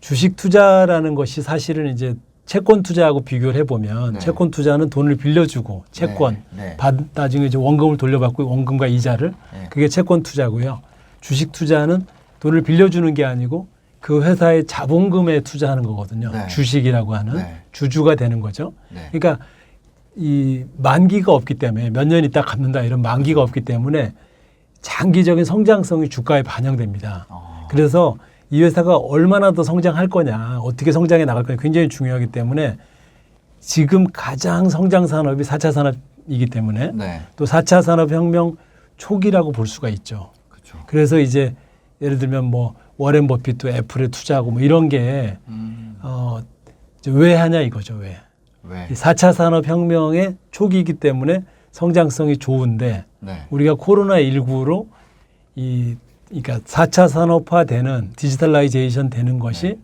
주식 투자라는 것이 사실은 이제 채권 투자하고 비교를 해보면 네. 채권 투자는 돈을 빌려주고 채권 네. 나중에 이제 원금을 돌려받고 원금과 이자를 네. 그게 채권 투자고요. 주식 투자는 돈을 빌려주는 게 아니고 그 회사의 자본금에 투자하는 거거든요. 네. 주식이라고 하는 네. 주주가 되는 거죠. 네. 그러니까 이 만기가 없기 때문에 몇 년 있다 갚는다 이런 만기가 없기 때문에 장기적인 성장성이 주가에 반영됩니다. 그래서 이 회사가 얼마나 더 성장할 거냐, 어떻게 성장해 나갈 거냐 굉장히 중요하기 때문에 지금 가장 성장 산업이 4차 산업이기 때문에 네. 또 4차 산업혁명 초기라고 볼 수가 있죠. 그렇죠. 그래서 이제 예를 들면 뭐 워렌 버핏도 애플에 투자하고 뭐 이런 게 이제 왜 하냐 이거죠. 왜? 왜? 이 4차 산업혁명의 초기이기 때문에 성장성이 좋은데 네. 우리가 코로나19로 그러니까 4차 산업화되는 디지털라이제이션 되는 것이 네.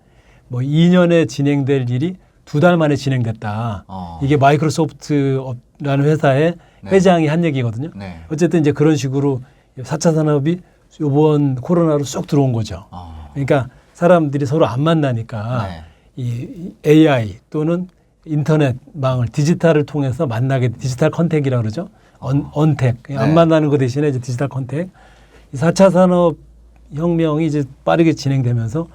뭐 2년에 진행될 일이 2달 만에 진행됐다. 이게 마이크로소프트라는 회사의 네. 회장이 한 얘기거든요. 네. 어쨌든 이제 그런 식으로 4차 산업이 이번 코로나로 쏙 들어온 거죠. 그러니까 사람들이 서로 안 만나니까 네. 이 AI 또는 인터넷망을 디지털을 통해서 만나게 디지털 컨택이라고 그러죠. 언택. 네. 안 만나는 거 대신에 이제 디지털 컨택. 이 4차 산업 혁명이 이제 빠르게 진행되면서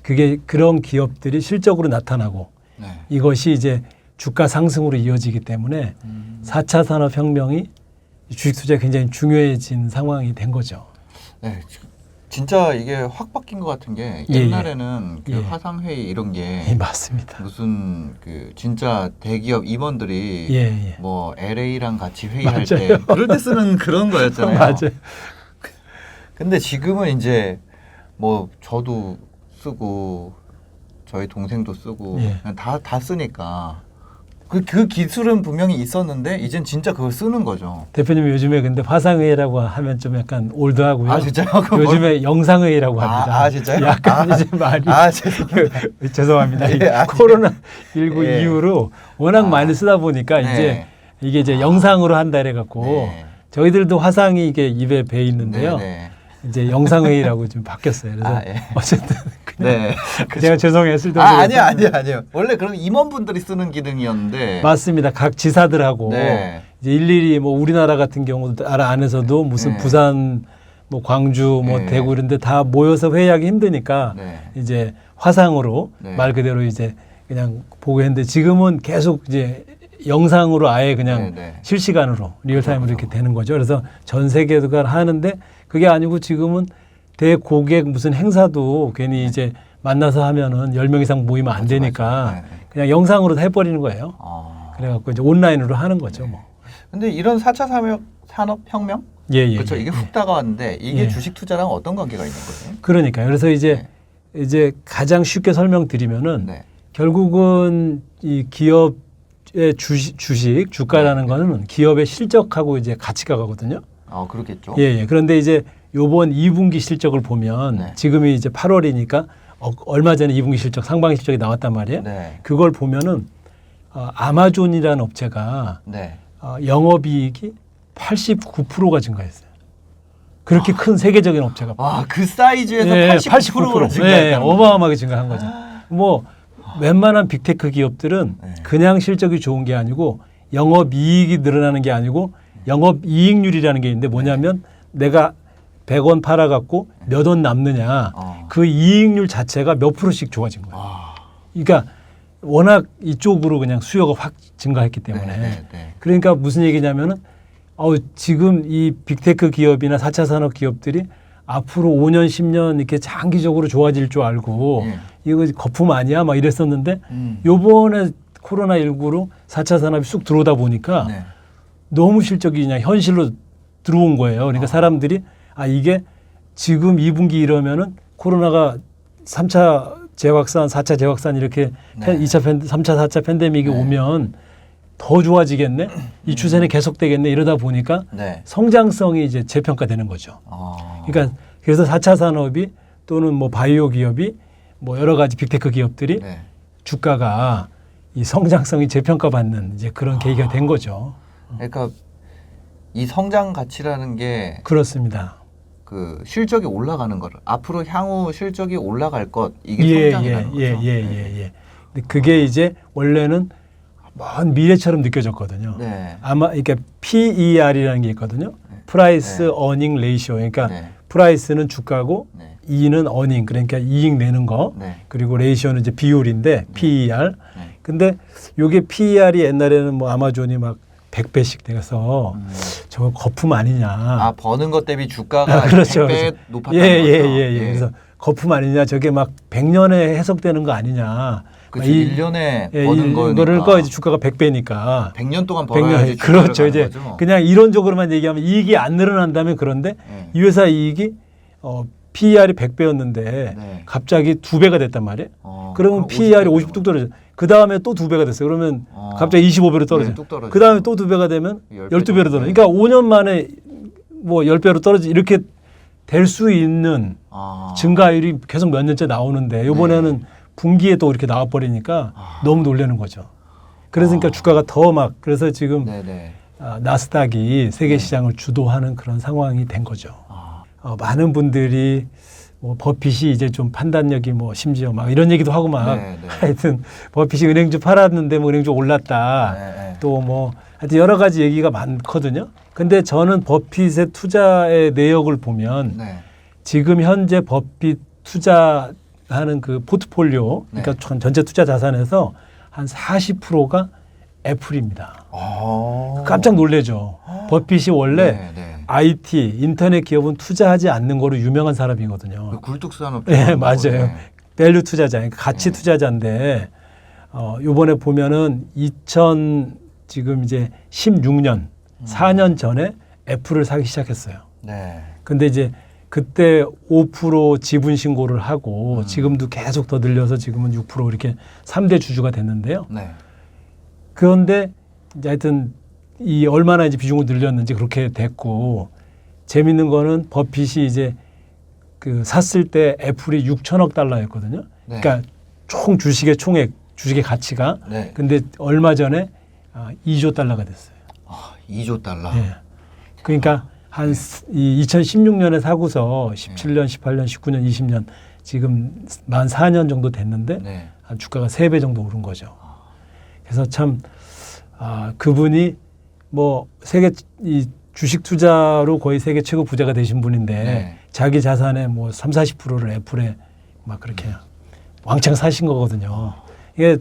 그게 그런 기업들이 실적으로 나타나고 네. 이것이 이제 주가 상승으로 이어지기 때문에 4차 산업 혁명이 주식 투자에 굉장히 중요해진 상황이 된 거죠. 네. 진짜 이게 확 바뀐 것 같은 게 예, 옛날에는 그 예. 화상회의 이런 게 예, 맞습니다. 무슨 그 진짜 대기업 임원들이 예, 예. 뭐 LA랑 같이 회의할 맞아요. 때 그럴 때 쓰는 그런 거였잖아요. 맞아요. 근데 지금은 이제 뭐 저도 쓰고 저희 동생도 쓰고 예. 그냥 다 쓰니까 그 기술은 분명히 있었는데 이젠 진짜 그걸 쓰는 거죠. 대표님 요즘에 근데 화상회의라고 하면 좀 약간 올드하고요. 아 진짜요? 그거 요즘에 영상회의라고 합니다. 진짜요? 약간 이제 말이 죄송합니다. 죄송합니다. 이 예, 코로나19 예. 이후로 워낙 많이 쓰다 보니까 네. 이제 이게 이제 영상으로 한다 해갖고 네. 저희들도 화상이 이게 입에 배 있는데요. 네. 이제 영상회의라고 좀 바뀌었어요. 그래서 예. 어쨌든 그냥 네. 제가 죄송해요. 쓸데없는 아니요. 원래 그런 임원분들이 쓰는 기능이었는데. 맞습니다. 각 지사들하고 네. 이제 일일이 뭐 우리나라 같은 경우도 나라 안에서도 무슨 네. 부산 뭐 광주 뭐 네. 대구 이런데 다 모여서 회의하기 힘드니까 네. 이제 화상으로 네. 말 그대로 이제 그냥 보고 했는데 지금은 계속 이제 영상으로 아예 그냥 네. 실시간으로 리얼타임으로 그렇죠. 이렇게 되는 거죠. 그래서 전 세계가 하는데 그게 아니고 지금은 대고객 무슨 행사도 괜히 이제 만나서 하면은 10명 이상 모이면 안 맞아, 되니까 맞아. 네. 그냥 영상으로 해버리는 거예요. 아. 그래갖고 이제 온라인으로 하는 거죠. 뭐. 근데 이런 4차 산업혁명? 예. 그렇죠. 이게 훅 다가왔는데 이게 예. 주식 투자랑 어떤 관계가 있는 거예요? 그러니까요. 그래서 이제 가장 쉽게 설명드리면은 네. 결국은 이 기업의 주식 주가라는 네. 거는 기업의 실적하고 이제 가치가 가거든요. 그렇겠죠. 예. 그런데 이제 요번 2분기 실적을 보면 네. 지금이 이제 8월이니까 얼마 전에 2분기 실적, 상반기 실적이 나왔단 말이에요. 네. 그걸 보면은 아마존이라는 업체가 네. 영업이익이 89%가 증가했어요. 그렇게 큰 세계적인 업체가. 와, 그 사이즈에서 89%가 예, 증가했다는 거죠. 어마어마하게 증가한 거죠. 뭐 웬만한 빅테크 기업들은 네. 그냥 실적이 좋은 게 아니고 영업이익이 늘어나는 게 아니고 영업이익률이라는 게 있는데 뭐냐면 내가 100원 팔아갖고 몇 원 남느냐 그 이익률 자체가 몇 프로씩 좋아진 거예요. 그러니까 워낙 이쪽으로 그냥 수요가 확 증가했기 때문에. 네. 그러니까 무슨 얘기냐면은 지금 이 빅테크 기업이나 4차 산업 기업들이 앞으로 5년, 10년 이렇게 장기적으로 좋아질 줄 알고 이거 거품 아니야? 막 이랬었는데 요번에 코로나19로 4차 산업이 쑥 들어오다 보니까 네. 너무 실적이 그냥 현실로 들어온 거예요. 그러니까 사람들이 이게 지금 2분기 이러면은 코로나가 3차 재확산, 4차 재확산 이렇게 네. 3차, 4차 팬데믹이 오면 더 좋아지겠네? 이 추세는 계속되겠네? 이러다 보니까 네. 성장성이 이제 재평가되는 거죠. 그러니까 그래서 4차 산업이 또는 뭐 바이오 기업이 뭐 여러 가지 빅테크 기업들이 네. 주가가 이 성장성이 재평가받는 이제 그런 계기가 된 거죠. 그러니까 이 성장 가치라는 게 그렇습니다. 그 실적이 올라가는 거를 앞으로 향후 실적이 올라갈 것 이게 성장이라는 거죠. 예. 근데 그게 이제 원래는 먼 미래처럼 느껴졌거든요. 네. 아마 이게 PER이라는 게 있거든요. 프라이스 어닝 레이시오. 그러니까 네. 프라이스는 주가고 네. E는 어닝 그러니까 이익 내는 거. 네. 그리고 레이시오는 이제 비율인데 PER. 네. 근데 요게 PER이 옛날에는 뭐 아마존이 막 100배씩 돼서 저거 거품 아니냐. 아 버는 것 대비 주가가 그렇죠. 100배 높았다는 거죠. 예. 그래서 거품 아니냐. 저게 막 100년에 해석되는 거 아니냐. 그렇죠. 1년에 버는 거를 거니까. 이제 주가가 100배니까. 100년 동안 벌어야지 그렇죠. 이제 거죠. 그냥 이론적으로만 얘기하면 이익이 안 늘어난다면 그런데 네. 이 회사 이익이 PER이 100배였는데 네. 갑자기 2배가 됐단 말이에요. 그러면 그럼 PER이 50배 50뚝 떨어져. 그 다음에 또 2배가 됐어요. 그러면 갑자기 25배로 떨어져. 네, 뚝 떨어져요. 그 다음에 또 2배가 되면 10배 12배로 떨어져. 그러니까 5년 만에 뭐 10배로 떨어지 이렇게 될 수 있는 증가율이 계속 몇 년째 나오는데 이번에는 분기에 또 이렇게 나와버리니까 너무 놀라는 거죠. 그러니까 주가가 더 막 그래서 지금 네네. 나스닥이 세계 시장을 주도하는 그런 상황이 된 거죠. 많은 분들이 뭐 버핏이 이제 좀 판단력이 뭐 심지어 막 이런 얘기도 하고 막 하여튼 버핏이 은행주 팔았는데 뭐 은행주 올랐다. 또 뭐 하여튼 여러 가지 얘기가 많거든요. 근데 저는 버핏의 투자의 내역을 보면 지금 현재 버핏 투자하는 그 포트폴리오 그러니까 전체 투자 자산에서 한 40%가 애플입니다. 깜짝 놀래죠. 버핏이 원래 IT, 인터넷 기업은 투자하지 않는 거로 유명한 사람이거든요. 굴뚝산업. 네, 맞아요. 밸류 투자자, 그러니까 가치 투자자인데 요번에 보면은 지금 이제 16년, 4년 전에 애플을 사기 시작했어요. 네. 근데 이제 그때 5% 지분 신고를 하고 지금도 계속 더 늘려서 지금은 6% 이렇게 3대 주주가 됐는데요. 네. 그런데 이제 하여튼 이 얼마나 이제 비중을 늘렸는지 그렇게 됐고 재밌는 거는 버핏이 이제 그 샀을 때 애플이 6천억 달러였거든요. 그러니까 총 주식의 총액, 주식의 가치가. 근데 얼마 전에 2조 달러가 됐어요. 2조 달러. 예. 그러니까 한 2016년에 사고서 17년, 18년, 19년, 20년 지금 만 4년 정도 됐는데 한 주가가 3배 정도 오른 거죠. 그래서 참 그분이 뭐 세계 이 주식 투자로 거의 세계 최고 부자가 되신 분인데 자기 자산의 뭐 30-40%를 애플에 막 그렇게 왕창 사신 거거든요. 이게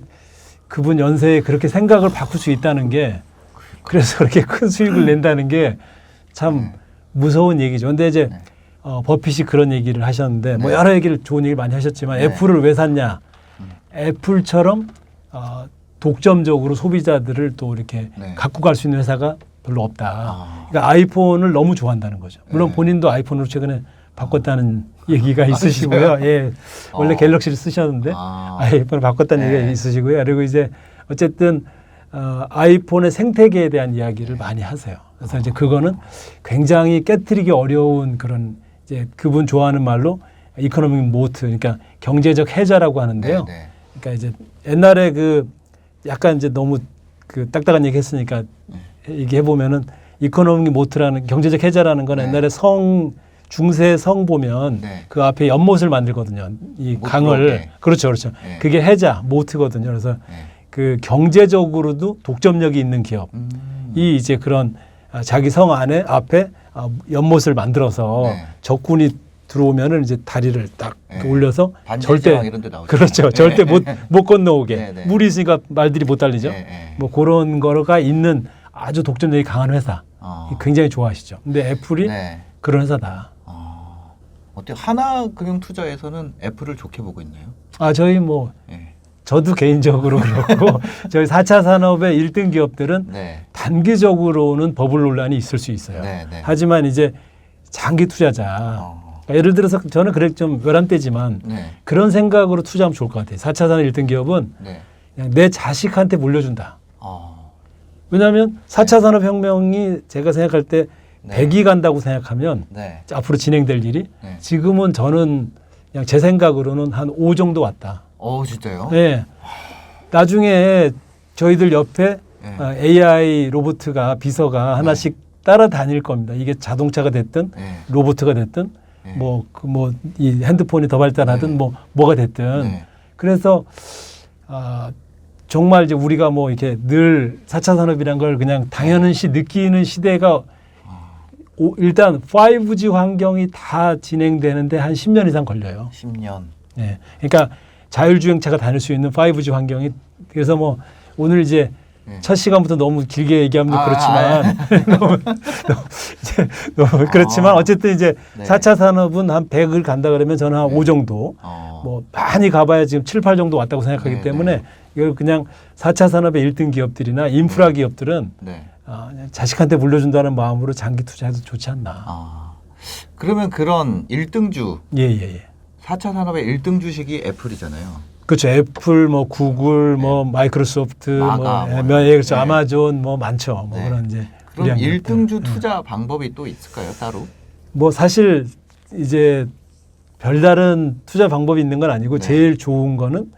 그분 연세에 그렇게 생각을 바꿀 수 있다는 게 그래서 그렇게 큰 수익을 낸다는 게 참 무서운 얘기죠. 근데 이제 버핏이 그런 얘기를 하셨는데 뭐 여러 얘기를 좋은 얘기를 많이 하셨지만 애플을 왜 샀냐? 애플처럼 독점적으로 소비자들을 또 이렇게 갖고 갈 수 있는 회사가 별로 없다. 그러니까 아이폰을 너무 좋아한다는 거죠. 물론 본인도 아이폰으로 최근에 바꿨다는 얘기가 있으시고요. 예, 원래 갤럭시를 쓰셨는데 아이폰을 바꿨다는 얘기가 있으시고요. 그리고 이제 어쨌든 아이폰의 생태계에 대한 이야기를 많이 하세요. 그래서 이제 그거는 굉장히 깨트리기 어려운 그런 이제 그분 좋아하는 말로 이코노믹 모트, 그러니까 경제적 해자라고 하는데요. 그러니까 이제 옛날에 그 약간 이제 너무 그 딱딱한 얘기 했으니까 얘기해 보면은 이코노믹 모트라는 경제적 해자라는 건 옛날에 중세 성 보면 그 앞에 연못을 만들거든요. 이 강을. 그렇죠. 그게 해자, 모트거든요. 그래서 그 경제적으로도 독점력이 있는 기업이 이제 그런 자기 성 안에 앞에 연못을 만들어서 적군이 들어오면은 이제 다리를 딱 올려서 절대 이런 데 나오죠. 그렇죠. 절대 못 건너오게. 물이 있으니까 말들이 못 달리죠. 뭐 그런 거가 있는 아주 독점력이 강한 회사. 굉장히 좋아하시죠. 근데 애플이 그런 회사다. 어때요? 하나금융투자에서는 애플을 좋게 보고 있나요? 저희 뭐 저도 개인적으로 그렇고 저희 4차 산업의 1등 기업들은 단기적으로는 버블 논란이 있을 수 있어요. 하지만 이제 장기 투자자 그러니까 예를 들어서 저는 그래 좀 외람되지만 그런 생각으로 투자하면 좋을 것 같아요. 4차 산업 1등 기업은 그냥 내 자식한테 물려준다. 왜냐하면 4차 산업혁명이 제가 생각할 때 100이 간다고 생각하면 앞으로 진행될 일이 지금은 저는 그냥 제 생각으로는 한 5 정도 왔다. 진짜요? 네. 나중에 저희들 옆에 AI 로봇가 비서가 하나씩 따라다닐 겁니다. 이게 자동차가 됐든 네. 로봇가 됐든 네. 이 핸드폰이 더 발달하든 네. 뭐가 됐든 네. 그래서 정말 이제 우리가 뭐 이렇게 늘 4차 산업이란 걸 그냥 당연시 느끼는 시대가 일단 5G 환경이 다 진행되는데 한 10년 이상 걸려요. 10년. 네. 그러니까 자율주행차가 다닐 수 있는 5G 환경이 그래서 뭐 오늘 이제 네. 첫 시간부터 너무 길게 얘기하면 그렇지만 너무 그렇지만 어쨌든 이제 네. 4차 산업은 한 100을 간다 그러면 저는 한 네. 5 정도 뭐 많이 가봐야 지금 7, 8 정도 왔다고 생각하기 네, 때문에 네. 이걸 그냥 4차 산업의 1등 기업들이나 인프라 기업들은 네. 그냥 자식한테 물려준다는 마음으로 장기 투자해도 좋지 않나. 그러면 그런 1등주, 예. 4차 산업의 1등 주식이 애플이잖아요. 그렇죠. 애플, 뭐 구글, 뭐 마이크로소프트, 마가, 그렇죠. 네. 아마존, 뭐 많죠. 뭐 네. 그런 이제 그럼 우량 기업들. 1등주 투자 방법이 또 있을까요, 따로? 뭐 사실 이제 별다른 투자 방법이 있는 건 아니고 네. 제일 좋은 거는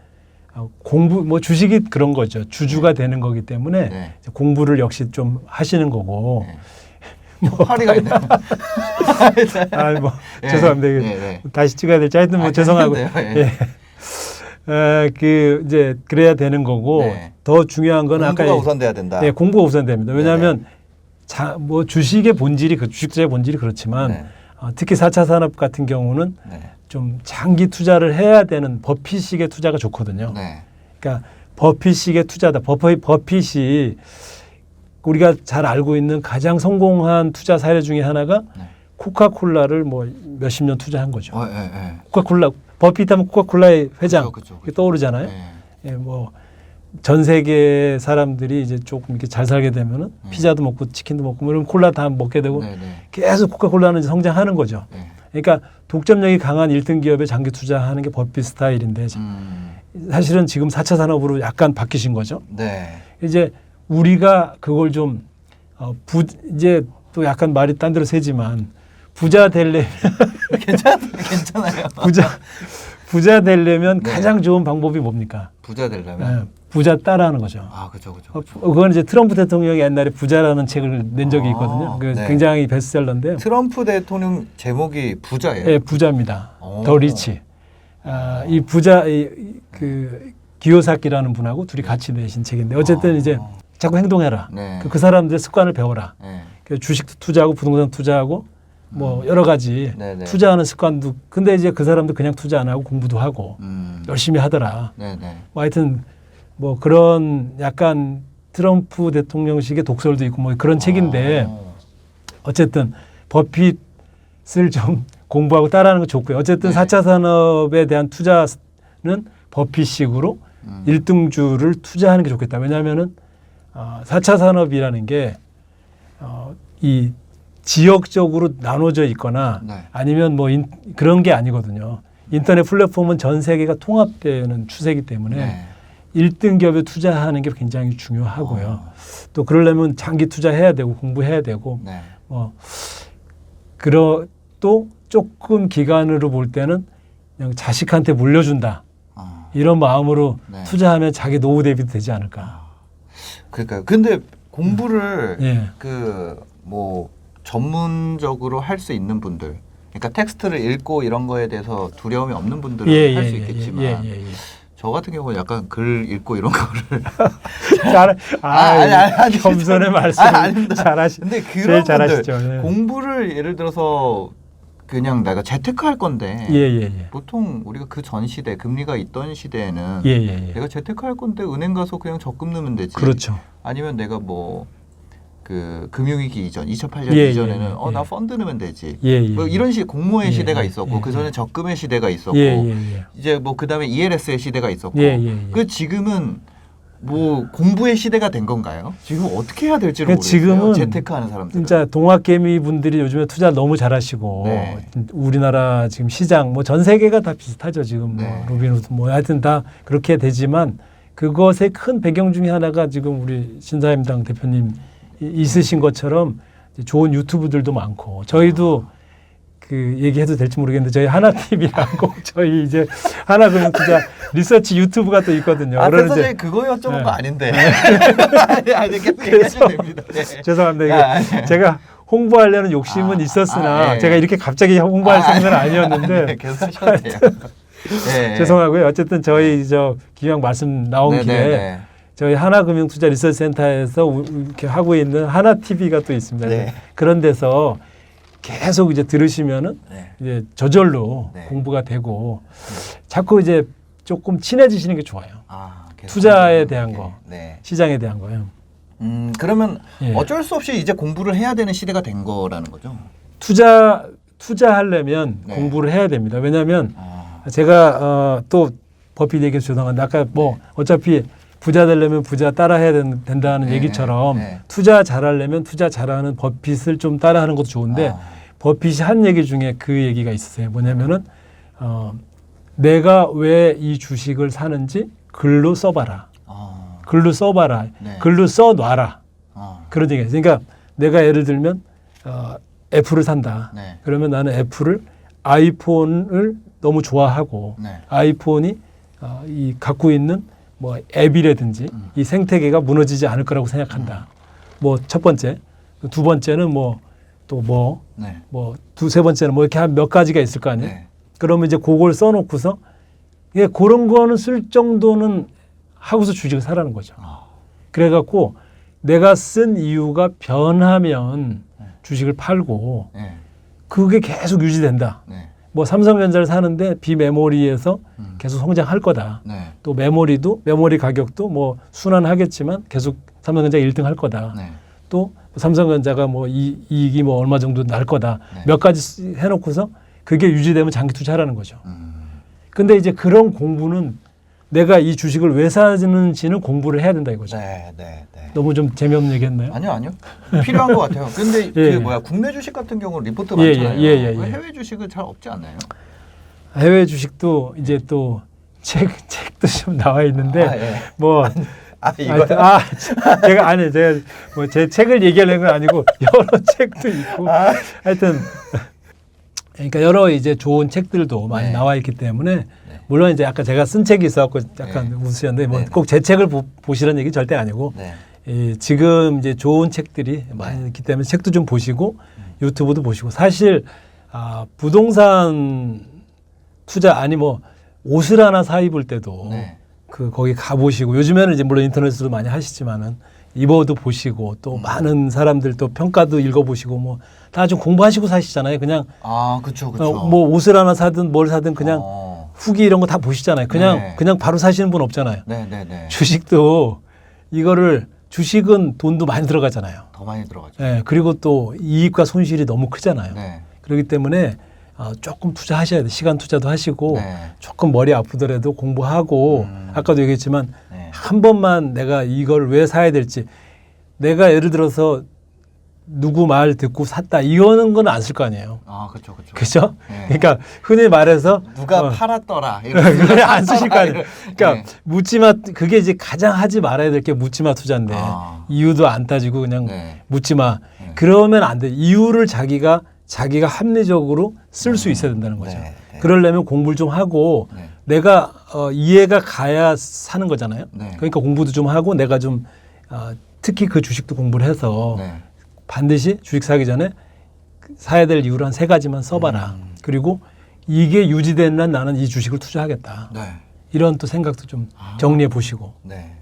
공부, 뭐 주식이 그런 거죠. 주주가 되는 거기 때문에 네. 공부를 역시 좀 하시는 거고. 네. 파리가 있네요. 네. 죄송합니다. 네. 다시 찍어야 될지 하여튼 뭐 죄송하고. 괜찮은데요? 예. 이제 그래야 되는 거고 네. 더 중요한 건 공부가 아까 우선돼야 된다. 네, 공부가 우선됩니다. 왜냐하면 뭐 주식의 본질이 주식자의 본질이 그렇지만 네. 특히 4차 산업 같은 경우는 네. 좀 장기 투자를 해야 되는 버핏식의 투자가 좋거든요. 네. 그러니까 버핏식의 투자다. 버핏이 우리가 잘 알고 있는 가장 성공한 투자 사례 중에 하나가 네. 코카콜라를 뭐 몇십 년 투자한 거죠. 네. 코카콜라 버핏하면 코카콜라의 회장 그쵸. 떠오르잖아요. 네. 예, 뭐 전 세계 사람들이 이제 조금 이렇게 잘 살게 되면은 피자도 먹고 치킨도 먹고 뭐 이런 콜라 다 먹게 되고 네. 계속 코카콜라는 이제 성장하는 거죠. 네. 그러니까 독점력이 강한 1등 기업에 장기 투자하는 게 버핏 스타일인데 사실은 지금 4차 산업으로 약간 바뀌신 거죠. 네. 이제 우리가 그걸 좀 이제 또 약간 말이 딴 데로 새지만 부자 되려면 괜찮아요. 부자 되려면 네. 가장 좋은 방법이 뭡니까? 부자 되려면 부자 따라하는 거죠. 그죠. 그건 이제 트럼프 대통령이 옛날에 부자라는 책을 낸 적이 있거든요. 네. 굉장히 베스트셀러인데요. 트럼프 대통령 제목이 부자예요. 네, 부자입니다. 오. 더 리치. 이 부자 그 기요사키라는 분하고 둘이 같이 내신 책인데 어쨌든 이제 자꾸 행동해라. 네. 그 사람들의 습관을 배워라. 네. 주식도 투자하고 부동산 투자하고 뭐 여러 가지 네네. 투자하는 습관도 근데 이제 그 사람도 그냥 투자 안 하고 공부도 하고 열심히 하더라. 네네. 뭐 하여튼 뭐 그런 약간 트럼프 대통령식의 독설도 있고 뭐 그런 책인데 어쨌든 버핏을 좀 공부하고 따라하는 거 좋고요. 어쨌든 네. 4차 산업에 대한 투자는 버핏식으로 1등주를 투자하는 게 좋겠다. 왜냐하면은 4차 산업이라는 게 이 지역적으로 나눠져 있거나 네. 아니면 뭐 그런 게 아니거든요. 인터넷 플랫폼은 전 세계가 통합되는 추세이기 때문에 네. 1등 기업에 투자하는 게 굉장히 중요하고요. 또 그러려면 장기 투자해야 되고 공부해야 되고 네. 또 조금 기간으로 볼 때는 그냥 자식한테 물려준다. 이런 마음으로 네. 투자하면 자기 노후 대비도 되지 않을까. 그러니까요. 근데 공부를 예. 뭐 전문적으로 할 수 있는 분들, 그러니까 텍스트를 읽고 이런 거에 대해서 두려움이 없는 분들은 할 수 있겠지만 저 같은 경우는 약간 글 읽고 이런 거를 아니, 겸손의 말씀 근데 제일 그런 분들 잘하시죠. 네. 공부를 예를 들어서 그냥 내가 재테크할 건데 보통 우리가 그 전 시대 금리가 있던 시대에는 내가 재테크할 건데 은행 가서 그냥 적금 넣으면 되지. 그렇죠. 아니면 내가 뭐 그 금융위기 이전 2008년 이전에는 나 펀드 넣으면 되지. 뭐 이런 공모의 시대가 있었고 그 전에 적금의 시대가 있었고 이제 뭐 그다음에 ELS의 시대가 있었고 그 지금은 뭐 공부의 시대가 된 건가요? 지금 어떻게 해야 될지를 모르겠어요. 지금은 재테크하는 사람들 진짜 동학개미 분들이 요즘에 투자 너무 잘하시고 우리나라 지금 시장 뭐 전 세계가 다 비슷하죠. 지금 뭐 로빈후드 뭐 하여튼 다 그렇게 되지만 그것의 큰 배경 중에 하나가 지금 우리 신사임당 대표님 있으신 것처럼 좋은 유튜브들도 많고 저희도 그 얘기해도 될지 모르겠는데 저희 하나TV라고 저희 이제 하나금융투자 리서치 유튜브가 또 있거든요. 그래서 저희 그거 여쭤본 거 아닌데. 아니 계속 얘기하시면 됩니다. 죄송합니다. 제가 홍보하려는 욕심은 있었으나 예. 제가 이렇게 갑자기 홍보할 생각은 아니었는데 네, 계속 하셔도 돼요. 네. 죄송하고요. 어쨌든 저희 저 기왕 말씀 나온 네, 김에 네, 네. 저희 하나금융투자리서치센터에서 이렇게 하고 있는 하나TV가 또 있습니다. 네. 그런 데서 계속 이제 들으시면은 네. 이제 저절로 네. 공부가 되고 자꾸 이제 조금 친해지시는 게 좋아요. 계속 투자에 대한 이렇게. 거, 네. 시장에 대한 거요. 그러면 예. 어쩔 수 없이 이제 공부를 해야 되는 시대가 된 거라는 거죠. 투자하려면 네. 공부를 해야 됩니다. 왜냐하면 아, 제가 또 버핏 얘기해서 죄송한데 아까 뭐 어차피 부자 되려면 부자 따라해야 된다는 네, 얘기처럼 네. 투자 잘하려면 투자 잘하는 버핏을 좀 따라하는 것도 좋은데 버핏이 한 얘기 중에 그 얘기가 있었어요. 뭐냐면은 내가 왜 이 주식을 사는지 글로 써봐라. 글로 써봐라. 네. 글로 써놔라. 그런 얘기예요. 그러니까 내가 예를 들면 애플을 산다. 네. 그러면 나는 애플을 아이폰을 너무 좋아하고 네. 아이폰이 이 갖고 있는 뭐 앱이라든지 이 생태계가 무너지지 않을 거라고 생각한다. 뭐 첫 번째, 두 번째는 뭐 또 뭐 네. 뭐 두세 번째는 뭐 이렇게 한 몇 가지가 있을 거 아니에요. 네. 그러면 이제 그걸 써놓고서 예 그런 거는 쓸 정도는 하고서 주식을 사라는 거죠. 그래갖고 내가 쓴 이유가 변하면 주식을 팔고 네. 그게 계속 유지된다. 네. 뭐 삼성전자를 사는데 비메모리에서 계속 성장할 거다. 네. 또 메모리 가격도 뭐 순환하겠지만 계속 삼성전자가 1등 할 거다. 네. 또 삼성전자가 뭐 이익이 뭐 얼마 정도 날 거다. 네. 몇 가지 해놓고서 그게 유지되면 장기 투자하라는 거죠. 음. 근데 이제 그런 공부는 내가 이 주식을 왜 사는지는 공부를 해야 된다 이거죠. 네. 네. 네. 너무 좀 재미없는 얘기했나요? 아니요. 필요한 것 같아요. 근데 예. 그 뭐야 국내 주식 같은 경우는 리포트 예, 많잖아요. 예, 예, 예. 왜 해외 주식은 잘 없지 않나요? 해외 주식도 이제 또 책도 좀 나와 있는데 예. 뭐 이거 제가 뭐 제 책을 얘기하려는 건 아니고 여러 책도 있고 하여튼 그러니까 여러 이제 좋은 책들도 많이 네. 나와 있기 때문에 물론 이제 아까 제가 쓴 책이 있어갖고 약간 네. 웃으셨는데 뭐 네. 꼭 제 책을 보시라는 얘기 절대 아니고 네. 지금 이제 좋은 책들이 많이 있기 때문에 책도 좀 보시고 유튜브도 보시고 사실 부동산 투자 아니 뭐 옷을 하나 사 입을 때도 네. 거기 가 보시고 요즘에는 이제 물론 인터넷으로 많이 하시지만은 입어도 보시고 또 많은 사람들 또 평가도 읽어보시고 뭐 다 좀 공부하시고 사시잖아요. 그냥 그렇죠. 뭐 옷을 하나 사든 뭘 사든 그냥 후기 이런 거 다 보시잖아요. 네. 그냥 바로 사시는 분 없잖아요. 네. 주식도 주식은 돈도 많이 들어가잖아요. 더 많이 들어가죠. 네, 그리고 또 이익과 손실이 너무 크잖아요. 네. 그렇기 때문에 조금 투자하셔야 돼요. 시간 투자도 하시고 네. 조금 머리 아프더라도 공부하고 아까도 얘기했지만 네. 한 번만 내가 이걸 왜 사야 될지 내가 예를 들어서 누구 말 듣고 샀다 이거는 건 안 쓸 거 아니에요. 그렇죠. 그렇죠? 네. 그러니까 흔히 말해서 누가 팔았더라. 그래 안 쓰실 거 아니에요. 그러니까 네. 묻지마 그게 이제 가장 하지 말아야 될 게 묻지마 투자인데 이유도 안 따지고 그냥 네. 묻지마. 네. 그러면 안 돼. 이유를 자기가 합리적으로 쓸 수 있어야 된다는 거죠. 네. 그러려면 공부를 좀 하고 네. 내가 이해가 가야 사는 거잖아요. 네. 그러니까 공부도 좀 하고 내가 좀 특히 그 주식도 공부를 해서 네. 반드시 주식 사기 전에 사야 될 이유를 한 3가지만 써봐라. 그리고 이게 유지되는 한 나는 이 주식을 투자하겠다. 네. 이런 또 생각도 좀 정리해 보시고. 네.